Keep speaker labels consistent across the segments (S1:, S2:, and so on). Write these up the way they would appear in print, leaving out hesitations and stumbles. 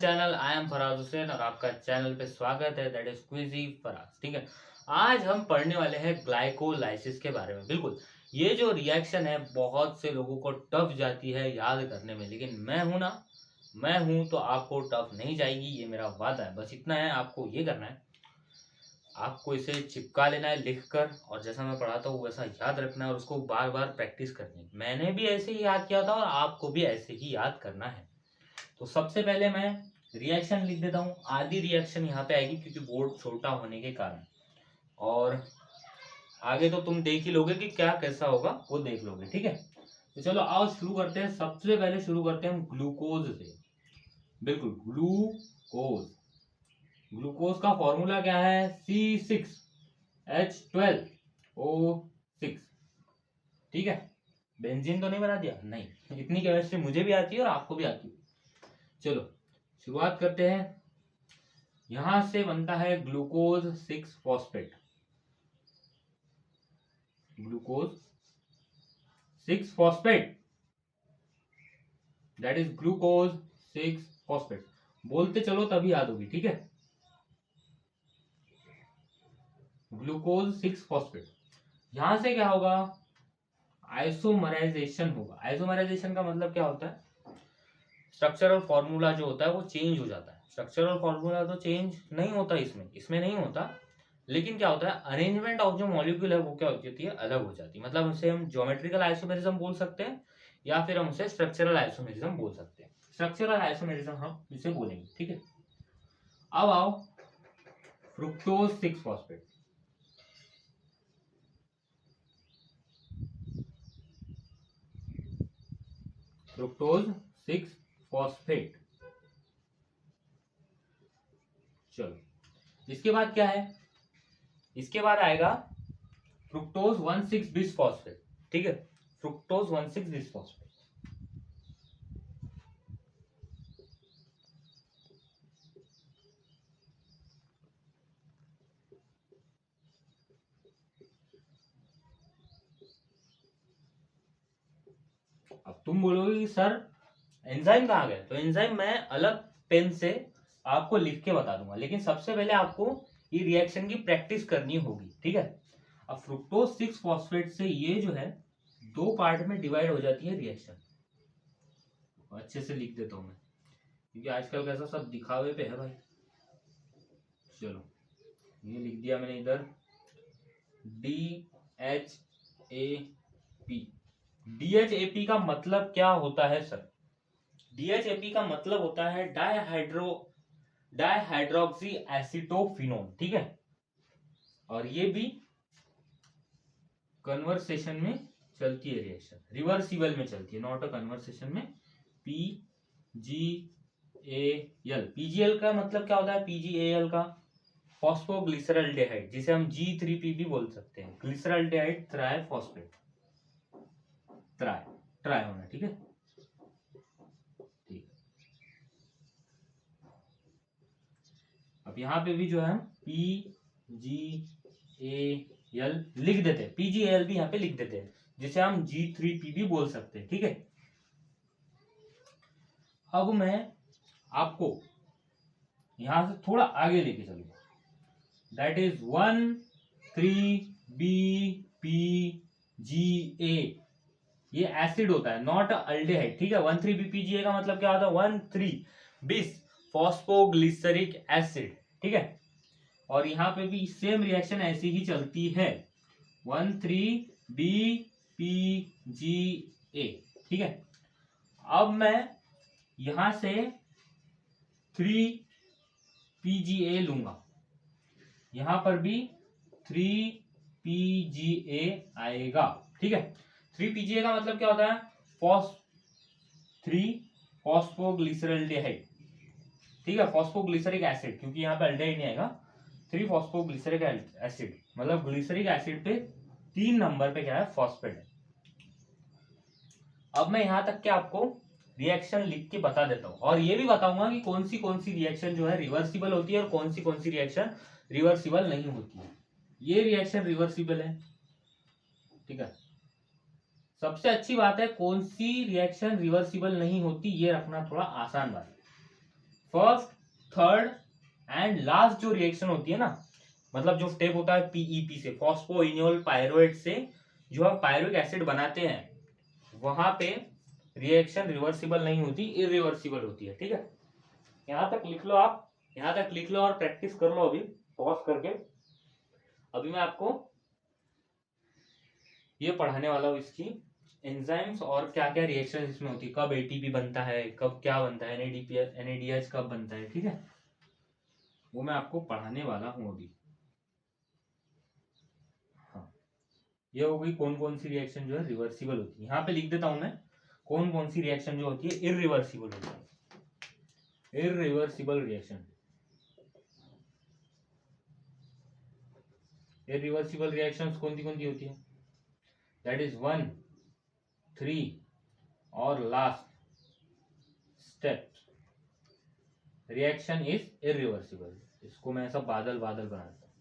S1: Channel I am Faraz Hussain और आपका channel पे स्वागत है, दैट इज क्विजी फराज। ठीक है, आज हम पढ़ने वाले हैं ग्लाइकोलाइसिस के बारे में। बिल्कुल, ये जो रिएक्शन है बहुत से लोगों को टफ जाती है याद करने में, लेकिन मैं हूं तो आपको टफ नहीं जाएगी, ये मेरा वादा है। बस इतना है, आपको ये करना है, आपको इसे चिपका लेना है लिख कर, और जैसा मैं पढ़ाता हूँ वैसा याद रखना है और उसको बार बार प्रैक्टिस करनी है। मैंने भी ऐसे ही याद किया था और आपको भी ऐसे ही याद करना है। तो सबसे पहले मैं रिएक्शन लिख देता हूँ। आधी रिएक्शन यहाँ पे आएगी क्योंकि बोर्ड छोटा होने के कारण, और आगे तो तुम देख ही लोगे कि क्या कैसा होगा, वो देख लोगे। ठीक है, तो चलो आओ शुरू करते हैं। सबसे पहले शुरू करते हैं ग्लूकोज से। बिल्कुल, ग्लूकोज। ग्लूकोज का फॉर्मूला क्या है? C6H12O6। ठीक है, बेंजीन तो नहीं बना दिया? नहीं, इतनी केमिस्ट्री मुझे भी आती है और आपको भी आती है। चलो शुरुआत करते हैं। यहां से बनता है glucose 6 phosphate. Glucose 6 phosphate, that is glucose 6 phosphate. बोलते चलो तभी याद होगी। ठीक है, ग्लूकोज 6 फॉस्फेट। यहां से क्या होगा? आइसोमराइजेशन होगा। आइसोमराइजेशन का मतलब क्या होता है? स्ट्रक्चरल फॉर्मूला जो होता है वो चेंज हो जाता है। स्ट्रक्चरल फॉर्मूला तो चेंज नहीं होता, इसमें नहीं होता, लेकिन क्या होता है, अरेंजमेंट ऑफ जो मॉलिक्यूल है वो क्या हो जाती है, अलग हो जाती है। मतलब उसे हम ज्योमेट्रिकल आइसोमेरिज्म बोल सकते हैं या फिर हम उसे स्ट्रक्चरल आइसोमेरिज्म बोल सकते हैं। स्ट्रक्चरल आइसोमेरिज्म हम इसे बोलेंगे। ठीक है, अब आओ फ्रुक्टोज 6 फॉस्फेट। Fructose 6 phosphate. चलो इसके बाद क्या है? इसके बाद आएगा फ्रुक्टोज 1,6 बिसफॉस्फेट। ठीक है, फ्रुक्टोज 1,6 बिसफॉस्फेट। अब तुम बोलोगे कि सर एंजाइम कहाँ गए? तो एंजाइम मैं अलग पेन से आपको लिख के बता दूंगा, लेकिन सबसे पहले आपको ये रिएक्शन की प्रैक्टिस करनी होगी। ठीक है, अब फ्रुक्टोज 6 फॉस्फेट से ये जो है दो पार्ट में डिवाइड हो जाती है रिएक्शन। अच्छे से लिख देता हूं मैं, क्योंकि आजकल कैसा सब दिखावे पे है भाई। चलो ये लिख दिया मैंने इधर, DHAP। DHAP का मतलब क्या होता है सर? DHAP का मतलब होता है डायहाइड्रोक्सी एसिटोफिनोन। ठीक है, और ये भी कन्वर्सेशन में चलती है रिएक्शन, रिवर्सिबल में चलती है, नॉट अ कन्वर्सेशन में। PGAL का मतलब क्या होता है? PGAL का फॉस्फोग्लिसरल्डेहाइड, जिसे हम G3P भी बोल सकते हैं, ग्लिसरल्डेहाइड ट्राई फॉस्फेट। ट्राई ट्राई होना। ठीक है, ठीक। अब यहाँ पे भी जो है हम PGAL लिख देते हैं, PGAL भी यहाँ पे लिख देते हैं, जिसे हम G3P भी बोल सकते हैं। ठीक है, अब मैं आपको यहां से थोड़ा आगे लेके चलूंगा, दैट इज 1,3-BPGA। ये एसिड होता है, नॉट अल्डेहाइड। ठीक है, 1,3-BPGA का मतलब क्या होता है? 1,3 बिस फॉस्फोग्लिसरिक एसिड। ठीक है, और यहाँ पे भी सेम रिएक्शन ऐसी ही चलती है, 1,3-BPGA। ठीक है, अब मैं यहां से 3PGA लूंगा, यहां पर भी 3PGA आएगा। ठीक है, 3PGA का मतलब क्या होता है? 3 फॉस्फोग्लिसरल्डेहाइड। ठीक है, फॉस्फोग्लिसरिक एसिड, क्योंकि यहाँ पे अल्डेहाइड नहीं आएगा। 3 फॉस्फोग्लिसरिक एसिड मतलब ग्लिसरिक एसिड पे 3 नंबर पे क्या है? फॉस्फेट है। अब मैं यहां तक के आपको रिएक्शन लिख के बता देता हूं, और ये भी बताऊंगा कि कौन सी रिएक्शन जो है रिवर्सिबल होती है और कौन सी रिएक्शन रिवर्सिबल नहीं होती है। ये रिएक्शन रिवर्सिबल है। ठीक है, सबसे अच्छी बात है कौन सी रिएक्शन रिवर्सिबल नहीं होती, ये रखना थोड़ा आसान बात है। फर्स्ट, थर्ड एंड लास्ट जो रिएक्शन होती है ना, मतलब जो स्टेप होता है पीईपी से, फॉस्फोइनोल पायरुवेट से जो हम पायरुविक एसिड बनाते हैं, वहां पे रिएक्शन रिवर्सिबल नहीं होती, इरिवर्सिबल होती है। ठीक है, यहां तक लिख लो आप, यहां तक लिख लो और प्रैक्टिस कर लो अभी पॉज करके। अभी मैं आपको ये पढ़ाने वाला हूँ, इसकी एंजाइम्स और क्या क्या रिएक्शन इसमें होती है, कब एटीपी बनता है, कब क्या बनता है, एनएडीएच कब बनता है। ठीक है, वो मैं आपको पढ़ाने वाला हूँ अभी। हाँ, ये हो गई कौन कौन सी रिएक्शन जो है रिवर्सिबल होती है। यहाँ पे लिख देता हूं मैं कौन कौन सी रिएक्शन जो होती है इरिवर्सिबल होती है। इरिवर्सिबल रिएक्शन, इरिवर्सिबल रिएक्शंस कौन सी होती है, दैट इज 1, 3 और last step, reaction is irreversible. इसको मैं ऐसा बादल बादल बनाता हूँ,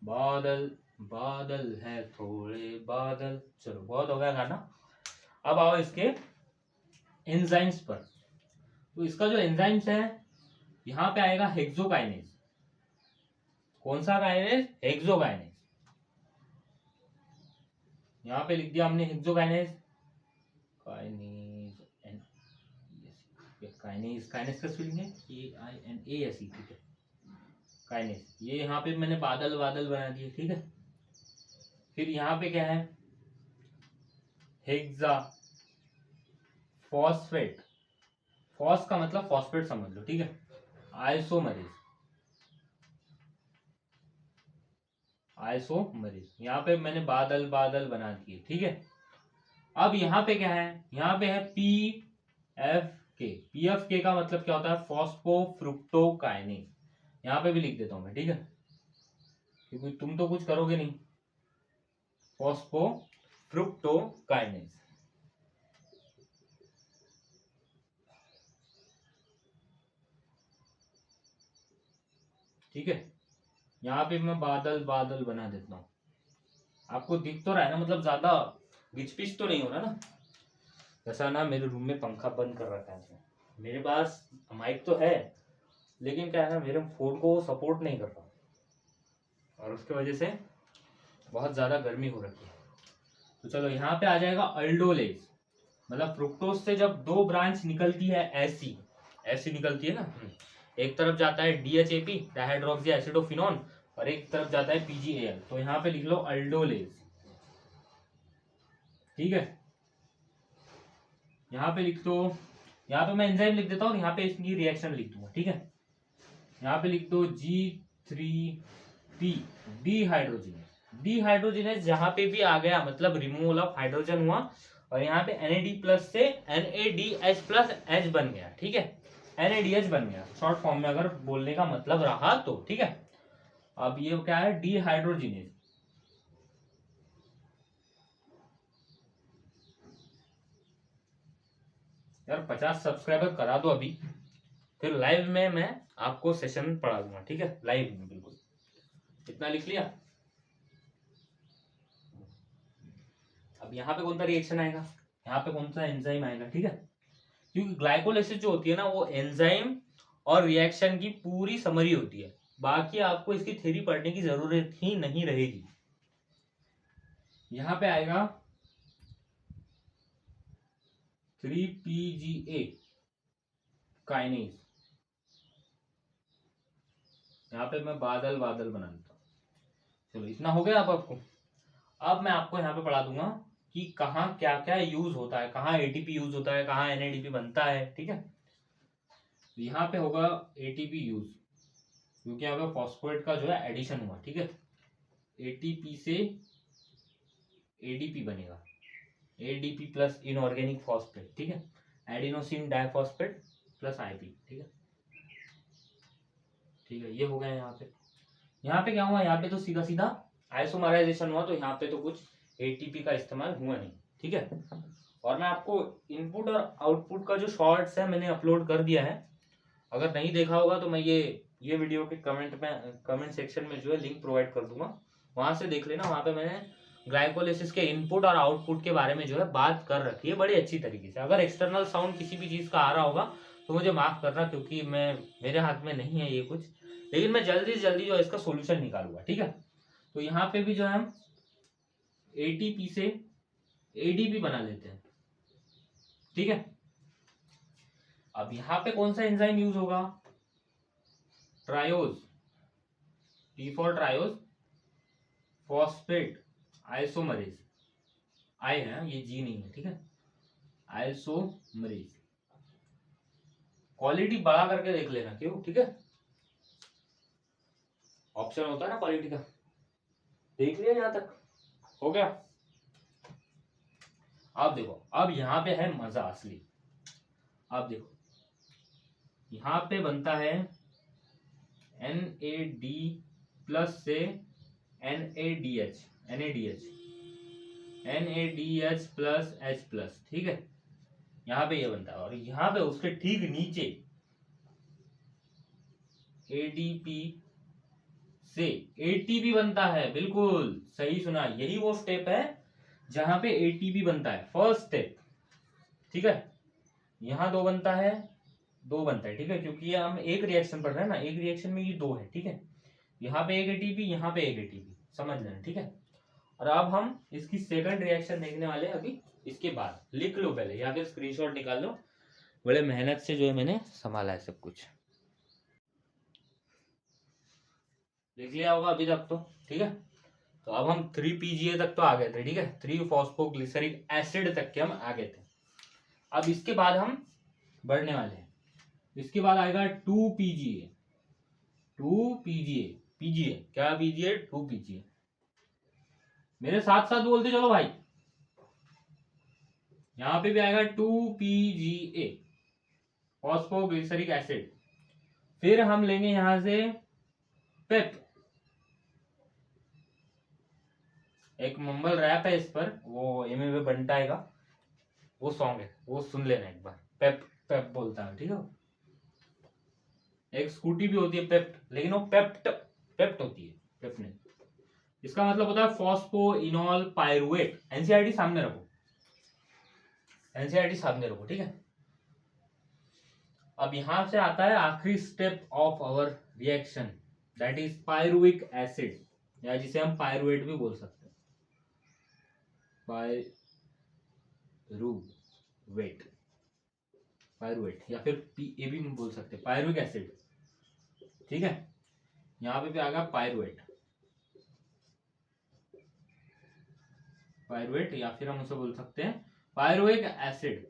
S1: बादल बादल है थोड़े बादल। चलो बहुत हो गया गाना, अब आओ इसके एंजाइम्स पर। तो इसका जो एंजाइम्स है, यहां पे आएगा हेक्सोकाइनेज। कौन सा काइनेज, हेक्सोकाइनेज। यहां पे लिख दिया हमने hexokinase, kinase N, kinase, kinase का स्पेलिंग है KINASE। ठीक है, काइनेज। ये यहाँ पे मैंने बादल बादल बना दिए। ठीक है, फिर यहाँ पे क्या है, हेक्सा फॉस्फेट, फॉस का मतलब फॉस्फेट समझ लो। ठीक है, आइसोमरेज, आइसोमरेज। यहाँ पे मैंने बादल बादल बना दिए। ठीक है, अब यहाँ पे क्या है, यहाँ पे है PFK। PFK का मतलब क्या होता है, फॉस्फोफ्रुक्टोकाइनेज। यहाँ पे भी लिख देता हूं मैं। ठीक है, क्योंकि तुम तो कुछ करोगे नहीं। फॉस्फोफ्रुक्टोकाइनेज। ठीक है, यहाँ पे मैं बादल बादल बना देता हूँ। आपको दिख तो रहा है ना, मतलब ज्यादा गिचपिच तो नहीं हो रहा ना। ऐसा ना, मेरे रूम में पंखा बंद कर रखा है, मेरे पास माइक तो है, लेकिन क्या है ना, मेरे फोन को सपोर्ट नहीं कर रहा, और उसके वजह से बहुत ज्यादा गर्मी हो रखी है। तो चलो यहाँ पे आ जाएगा अल्डोलेज, मतलब फ्रुक्टोज से जब दो ब्रांच निकलती है, ऐसी ऐसी निकलती है ना, एक तरफ जाता है DHAP डाइहाइड्रोक्सी एसिडोफिनोन, और एक तरफ जाता है PGAL। तो यहाँ पे लिख लो अल्डोलेज। ठीक है, यहाँ पे लिख दो, यहाँ पे मैं एंजाइम लिख देता हूँ, यहाँ पे इसकी रिएक्शन लिख दूंगा। ठीक है, यहाँ पे लिख दो G3P डिहाइड्रोजिनेज। डिहाइड्रोजिनेज जहां पे भी आ गया मतलब रिमूवल ऑफ हाइड्रोजन हुआ, और यहाँ पे NAD प्लस से NADH प्लस H बन गया। ठीक है, NADH बन गया शॉर्ट फॉर्म में अगर बोलने का मतलब रहा तो। ठीक है, अब ये क्या है, डिहाइड्रोजिनेज। यार 50 सब्सक्राइबर करा दो अभी, फिर लाइव में मैं आपको सेशन पढ़ा दूंगा। ठीक है, लाइव में बिल्कुल। इतना लिख लिया। अब यहाँ पे कौन सा रिएक्शन आएगा, यहाँ पे कौन सा एंजाइम आएगा। ठीक है, क्योंकि ग्लाइकोलाइसिस जो होती है ना, वो एंजाइम और रिएक्शन की पूरी समरी होती है, बाकी आपको इसकी थ्योरी पढ़ने की जरूरत ही नहीं रहेगी। यहाँ पे आएगा 3PGA काइनेज। यहाँ पे मैं बादल बादल बना देता हूँ। चलो इतना हो गया। अब आपको, अब मैं आपको यहाँ पे पढ़ा दूंगा कि कहाँ क्या क्या यूज होता है, कहाँ ATP यूज होता है, कहाँ NADP बनता है। ठीक है, यहाँ पे होगा ATP यूज, क्योंकि यहाँ पे फॉस्फेट का जो है एडिशन हुआ। ठीक है, ATP से ADP बनेगा, ADP प्लस इनऑर्गेनिक फॉस्फेट। ठीक है, एडिनोसिन डाइफॉस्फेट प्लस IP। ठीक है, ठीक है, ये हो गया। यहाँ पे क्या हुआ, यहाँ पे तो सीधा सीधा आइसोमराइजेशन हुआ, तो यहाँ पे तो कुछ ATP का इस्तेमाल हुआ नहीं। ठीक है, और मैं आपको इनपुट और आउटपुट का जो शॉर्ट्स है मैंने अपलोड कर दिया है, अगर नहीं देखा होगा तो मैं ये वीडियो के कमेंट सेक्शन में जो है लिंक प्रोवाइड कर दूंगा, वहां से देख लेना। वहां पे मैंने ग्लाइकोलाइसिस के इनपुट और आउटपुट के बारे में जो है बात कर रखी है बड़ी अच्छी तरीके से। अगर एक्सटर्नल साउंड किसी भी चीज का आ रहा होगा तो मुझे माफ करना, क्योंकि मेरे हाथ में नहीं है ये कुछ, लेकिन मैं जल्दी से जल्दी जो है इसका सोल्यूशन निकालूंगा, ठीक है। तो यहाँ पे भी जो है हम एटीपी से एडीपी बना लेते हैं, ठीक है। अब यहाँ पे कौन सा एंजाइम यूज होगा? Triose, T for triose phosphate isomerase, आई है ये, जी नहीं है, ठीक है। आइसोमरेज, क्वालिटी बड़ा करके देख लेना, क्यों, ठीक है। ऑप्शन होता है ना क्वालिटी का, देख लिया यहां तक, हो गया। अब देखो, अब यहां पे है मजा असली। अब देखो यहां पे बनता है NAD प्लस से NADH, NADH plus H plus, ठीक है। यहां पे ये बनता है, और यहां पे उसके ठीक नीचे ADP से ATP बनता है। बिल्कुल सही सुना, यही वो स्टेप है जहां पे ATP बनता है, फर्स्ट स्टेप, ठीक है। यहां दो बनता है, ठीक है, क्योंकि ये हम एक रिएक्शन पढ़ रहे हैं ना, एक रिएक्शन में ये दो है, ठीक है। यहाँ पे एक एटीपी, यहाँ पे एक एटीपी, समझ लेना, ठीक है। और अब हम इसकी सेकंड रिएक्शन देखने वाले हैं अभी, इसके बाद लिख लो पहले या फिर स्क्रीनशॉट निकाल लो, बड़े मेहनत से जो है मैंने संभाला है सब कुछ, लिख लिया होगा अभी तक तो, ठीक है। तो अब हम 3PGA तक तो आ गए थे, ठीक है, 3-फॉस्फोग्लिसरिक एसिड तक के हम आ गए थे। अब इसके बाद हम बढ़ने वाले हैं, इसके बाद आएगा 2PGA, PGA क्या, PGA 2PGA, मेरे साथ साथ बोलते चलो भाई। यहां पे भी आएगा 2PGA, फॉस्फोग्लिसरिक एसिड। फिर हम लेंगे यहां से पेप, एक मुंबल रैप है इस पर, वो एमए में बनता है, वो सॉन्ग है, वो सुन लेना एक बार, पेप पेप बोलता है, ठीक है। एक स्कूटी भी होती है पेप्ट, लेकिन वो पेप्ट होती है, पेप्ट नहीं। इसका मतलब होता है फॉस्फो इनॉल पायरुवेट। एनसीईआरटी सामने रखो, एनसीईआरटी सामने रखो, ठीक है। अब यहां से आता है आखिरी step of our reaction, that is pyruvic acid, या जिसे हम पायरुवेट भी बोल सकते हैं, पायरुवेट या फिर PA भी बोल सकते हैं, पायरुविक एसिड, ठीक है। यहां पे भी आ गया पायरुवेट या फिर हम उसे बोल सकते हैं पायरुविक एसिड,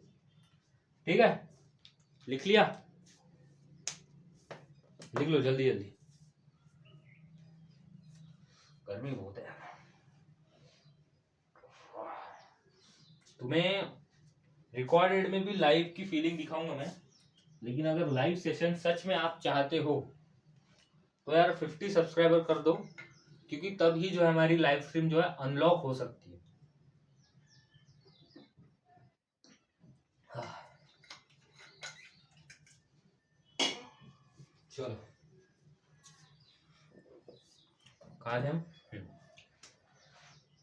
S1: ठीक है। लिख लिया, लिख लो जल्दी जल्दी, गर्मी बहुत है। तुम्हें रिकॉर्डेड में भी लाइव की फीलिंग दिखाऊंगा मैं, लेकिन अगर लाइव सेशन सच में आप चाहते हो तो यार 50 सब्सक्राइबर कर दो, क्योंकि तब ही जो है हमारी लाइव स्ट्रीम जो है अनलॉक हो सकती है। चलो कहा थे हम,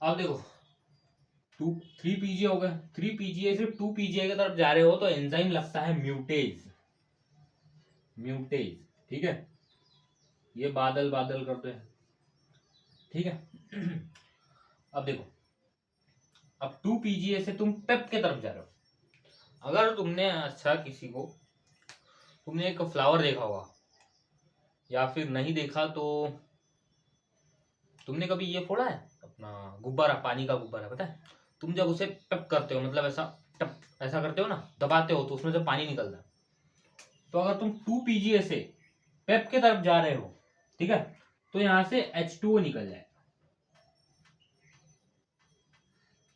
S1: अब देखो 3PGA हो गया, 3PGA से 2PGA की तरफ जा रहे हो तो एंजाइम लगता है म्यूटेज, ठीक है। ये बादल बादल करते हैं, ठीक है। अब देखो, अब 2PGA से तुम पेप के तरफ जा रहे हो। अगर तुमने अच्छा किसी को, तुमने एक फ्लावर देखा होगा, या फिर नहीं देखा तो तुमने कभी ये फोड़ा है अपना गुब्बारा, पानी का गुब्बारा, पता है, तुम जब उसे टप करते हो, मतलब ऐसा टप ऐसा करते हो ना, दबाते हो तो उसमें से पानी निकलता है। तो अगर तुम 2PGA से पेप के तरफ जा रहे हो, ठीक है, तो यहां से H2O निकल जाएगा,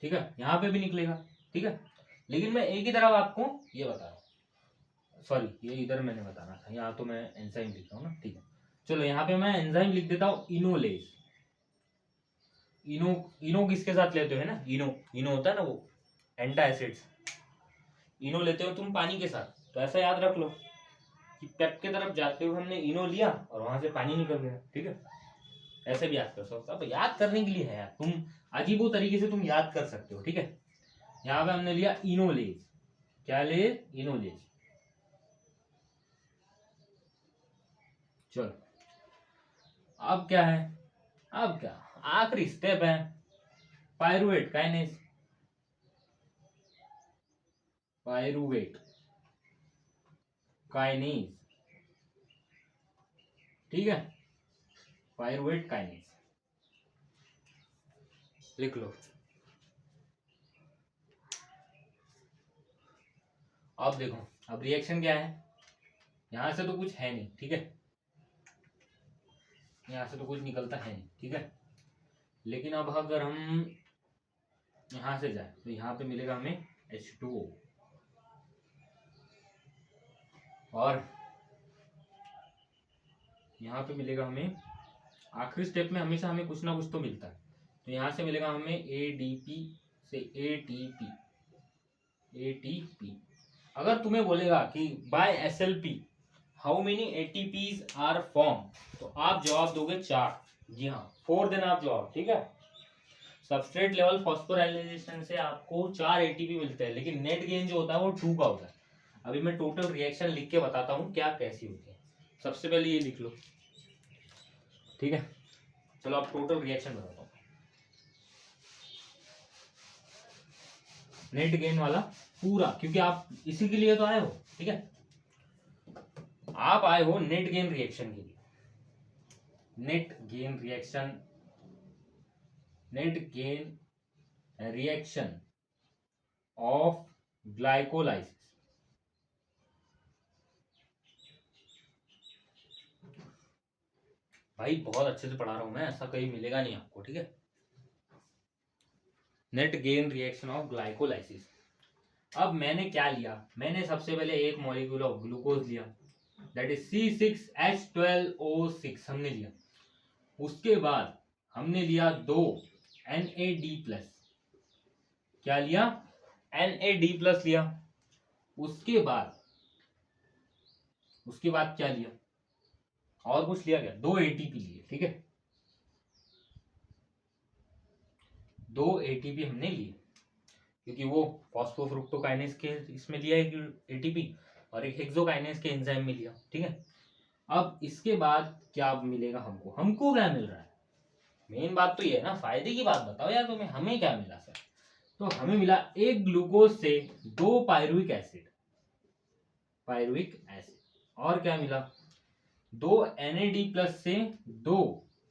S1: ठीक है, यहां पे भी निकलेगा, ठीक है। लेकिन मैं एक ही तरफ आपको ये बता रहा हूँ, सॉरी ये इधर मैंने बताना था, यहाँ तो मैं एंजाइम लिख रहा हूँ ना, ठीक है। चलो यहाँ पे मैं एंजाइम लिख देता हूँ इनोलेज। इनो किसके साथ लेते हो, है ना, इनो होता है ना वो एंटा एसिड्स, इनो लेते हो तुम पानी के साथ, तो ऐसा याद रख लो कि पेप के तरफ जाते हुए हमने इनो लिया और वहां से पानी निकल गया, ठीक है। ऐसे भी याद कर सकते हो, अब याद करने के लिए है यार, तुम अजीबो तरीके से तुम याद कर सकते हो, ठीक है। यहाँ पे हमने लिया इनोलेज, क्या ले, इनोलेज, चलो अब क्या है, अब क्या आखिरी स्टेप है, पायरुवेट काइनेज, पायरुवेट काइनेज, ठीक है, पायरुवेट काइनेज लिख लो। अब देखो, अब रिएक्शन क्या है, यहां से तो कुछ है नहीं, ठीक है, यहां से तो कुछ निकलता है नहीं, ठीक है, लेकिन अब अगर हम यहां से जाए तो यहाँ पे मिलेगा हमें H2O, और यहाँ पे मिलेगा हमें, आखिरी स्टेप में हमेशा हमें कुछ ना कुछ तो मिलता है, तो यहाँ से मिलेगा हमें ADP से ATP, ATP। अगर तुम्हें बोलेगा कि by SLP how many ATPs are form, तो आप जवाब दोगे 4, जी हाँ 4 देना आप जवाब, ठीक है। सबस्ट्रेट लेवल फॉस्फोराइलेशन से आपको 4 ATP मिलते हैं, लेकिन नेट गेन जो होता है वो 2 का होता है। अभी मैं टोटल रिएक्शन लिख के बताता हूँ क्या कैसी होती है। सबसे पहले ये लिख लो, ठीक है, चलो आप टोटल रिएक्शन बताता हूँ। नेट गेन वाला पूरा, क्योंकि आप इसी के लिए तो आए हो, ठीक है, आप आए हो नेट गेन रिएक्शन के लिए, net gain reaction, net gain reaction of glycolysis. भाई बहुत अच्छे से पढ़ा रहा हूं मैं, ऐसा कहीं मिलेगा नहीं आपको, ठीक है। Net gain reaction of glycolysis. अब मैंने क्या लिया, मैंने सबसे पहले एक मॉलिक्यूल ऑफ ग्लूकोज लिया, दैट इज C6H12O6 हमने लिया। उसके बाद हमने लिया 2 NAD+, क्या लिया, NAD+ लिया। उसके बाद क्या लिया, और कुछ लिया क्या, 2 ATP लिए, ठीक है, 2 ATP हमने लिए, क्योंकि वो फॉस्फोफ्रुक्टोकाइनेज के इसमें लिया एक ATP और एक हेक्सोकाइनेज के एंजाइम में लिया, ठीक है। अब इसके बाद क्या मिलेगा हमको, हमको क्या मिल रहा है, मेन बात तो ये है ना, फायदे की बात बताओ यार तुम्हें, हमें क्या मिला सर, तो हमें मिला एक ग्लूकोज से 2 पायरुविक एसिड, पायरुविक एसिड, और क्या मिला, 2 NAD+ से 2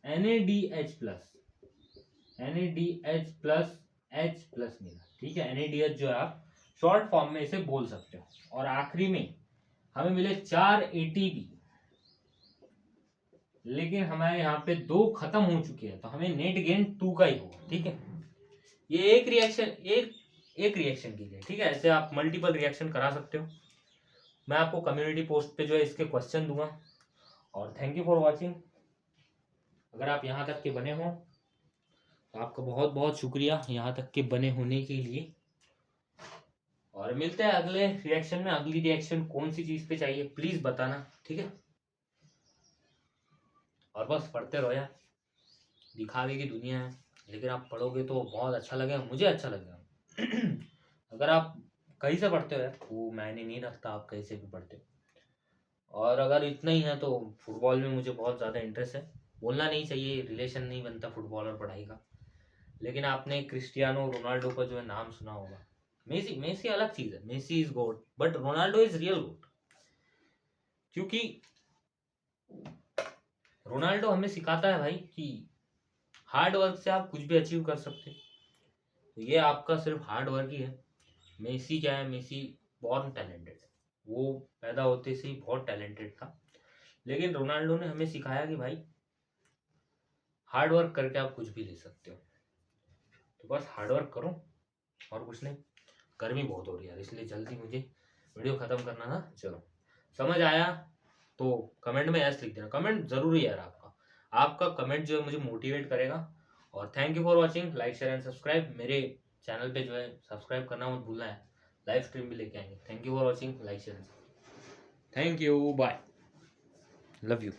S1: NADH+, NADH+H+ मिला, ठीक है, NADH जो है आप शॉर्ट फॉर्म में इसे बोल सकते हो। और आखिरी में हमें मिले 4 ATP, लेकिन हमारे यहाँ पे 2 खत्म हो चुके हैं, तो हमें नेट गेन 2 का ही होगा, ठीक है। ये एक रिएक्शन की है, ठीक है, ऐसे आप मल्टीपल रिएक्शन करा सकते हो। मैं आपको कम्युनिटी पोस्ट पे जो है इसके क्वेश्चन दूंगा। और थैंक यू फॉर वॉचिंग। अगर आप यहाँ तक के बने हो तो आपका बहुत बहुत शुक्रिया यहाँ तक के बने होने के लिए। और मिलते हैं अगले रिएक्शन में। अगली रिएक्शन कौन सी चीज पे चाहिए प्लीज बताना, ठीक है। और बस पढ़ते रहो यार, दिखावे की दुनिया है, लेकिन आप पढ़ोगे तो बहुत अच्छा लगेगा, मुझे अच्छा लगेगा। अगर आप कहीं से पढ़ते हो यार वो मैंने नहीं रखता, आप कहीं से भी पढ़ते हो। और अगर इतना ही है तो फुटबॉल में मुझे बहुत ज़्यादा इंटरेस्ट है। बोलना नहीं चाहिए, रिलेशन नहीं बनता फुटबॉल और पढ़ाई का, लेकिन आपने क्रिस्टियानो रोनाल्डो का जो है नाम सुना होगा। मेसी, मेसी अलग चीज़ है, Messi is god, but Ronaldo is real god. क्योंकि रोनाल्डो हमें सिखाता है भाई कि हार्ड वर्क से आप कुछ भी अचीव कर सकते हैं। तो ये आपका सिर्फ हार्ड वर्क ही है। मेसी क्या है, मेसी बॉर्न टैलेंटेड, वो पैदा होते से ही बहुत टैलेंटेड था। लेकिन रोनाल्डो ने हमें सिखाया कि भाई हार्ड वर्क करके आप कुछ भी ले सकते हो। तो बस हार्ड वर्क करो और कुछ नहीं। गर्मी बहुत हो रही है यार, इसलिए जल्दी मुझे वीडियो खत्म करना था। चलो, समझ आया तो कमेंट में यस लिख देना, कमेंट जरूरी है यार आपका। आपका कमेंट जो है मुझे मोटिवेट करेगा। और thank you for watching, like share and subscribe. मेरे चैनल पे जो है सब्सक्राइब करना मत भूलना है, लाइव स्ट्रीम भी लेके आएंगे। Thank you for watching, like share, thank you, bye, love you.